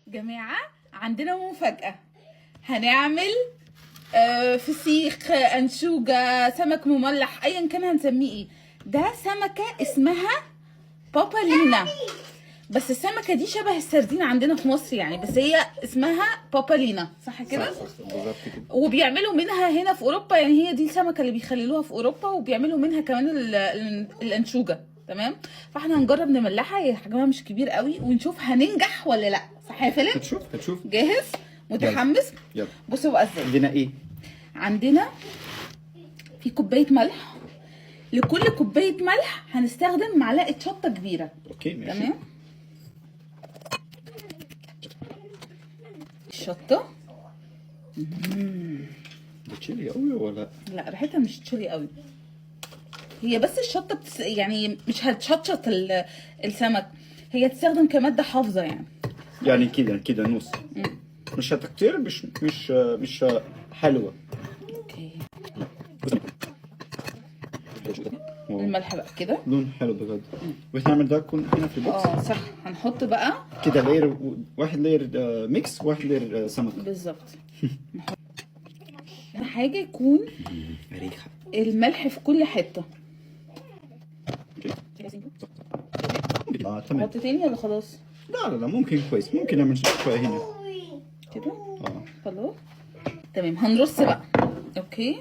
جماعة عندنا مفاجأة. هنعمل فسيخ، أنشوجة، سمك مملح، أيا كان هنسميه ايه. ده سمكة اسمها بابالينا، بس السمكة دي شبه السردين عندنا في مصر يعني، بس هي اسمها بابالينا، صح كده؟ صح بالظبط كده. وبيعملوا منها هنا في أوروبا، يعني هي دي السمكة اللي بيخللوها في أوروبا، وبيعملوا منها كمان الأنشوجة. تمام، فاحنا هنجرب نملحها، هي حجمها مش كبير قوي، ونشوف هننجح ولا لا. صح يا فيلم؟ هتشوف. جاهز؟ متحمس؟ يلا. بصوا بقى ازاي. عندنا ايه؟ عندنا في كوبايه ملح. لكل كوبايه ملح هنستخدم معلقه شطه كبيره. اوكي ماشي. تمام. الشطه ده تشيلي قوي ولا؟ لا، ريحتها مش تشيلي قوي، هي بس الشطه يعني مش هتشطشط السمك، هي تستخدم كماده حافظه يعني. يعني كده نص. مش هتكتير، مش حلوه. اوكي. الملح بقى كده لون حلو بجد. وهنعمل ده كون هنا في البوكس. صح. هنحط بقى كده لير، واحد لير ميكس، واحد لير سمك. بالظبط. حاجه يكون ريحه الملح في كل حته. تمام. نحط تاني ولا خلاص؟ لا ممكن كويس، ممكن نعمل شويه هنا كده. اه. خلاص تمام. هنرص بقى. اوكي.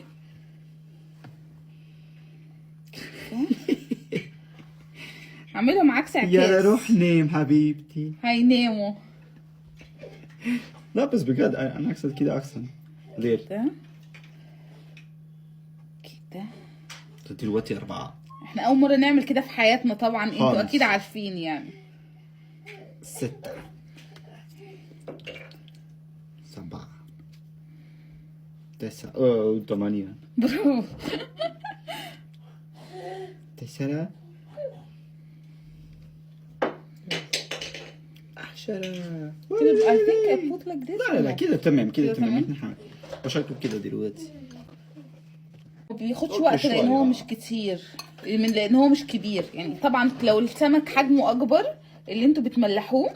اعملها معاك ساعتين. يلا روح نام حبيبتي. هيناموا. لا بس بجد انا اقصد كده احسن. ليه؟ كده كده. دلوقتي 4. احنا اول مرة نعمل كده في حياتنا طبعا، انتوا خالص. اكيد عارفين يعني. 6 7 9 8 برافو. 9 10. كده I think I put like this. لا كده تمام، كده كده تمام. تمام. احنا بشكله كده دلوقتي. ما بياخدش أوكي وقت لان هو شوية. مش كتير، لان هو مش كبير يعني. طبعا لو السمك حجمه اكبر اللي انتوا بتملحوه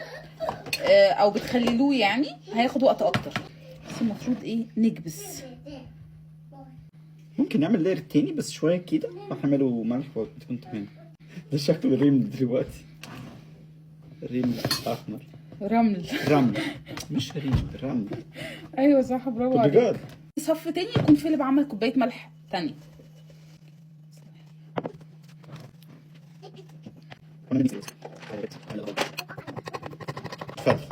او بتخللوه يعني هياخد وقت اكتر، بس المفروض ايه نكبس. ممكن نعمل لير تاني بس شوية كده، وهعمله ملح وتكون تمام. ده شكله ريم دلوقتي، ريم أحمر. رمل. مش ريم، رمل. ايوه صح، برافو عليك. بجد. صف تاني يكون فيليب عمل كوبايه ملح تانية. اتفضل.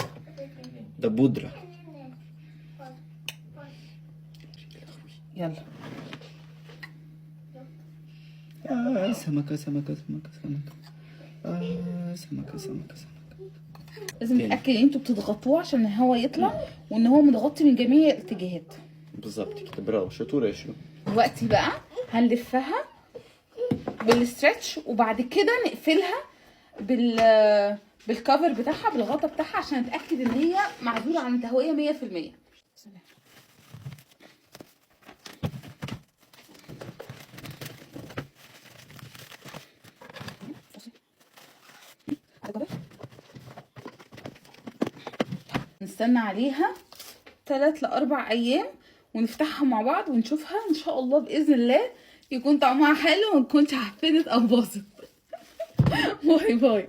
ده بودرة. يلا. سمكة. سمكة. لازم نتاكد ان انتوا بتضغطوه عشان هو يطلع، وان هو متغطي من جميع الاتجاهات. بالظبط كده، برافو، شطورة يا شو. دلوقتي بقى هنلفها بالستريتش، وبعد كده نقفلها بالكفر بتاعها، بالغطا بتاعها، عشان نتاكد ان هي معزوله عن التهويه 100%. نستنى عليها 3 ل 4 ايام ونفتحها مع بعض ونشوفها ان شاء الله باذن الله يكون طعمها حلو، وما نكونش عفنت او باظت. باي باي.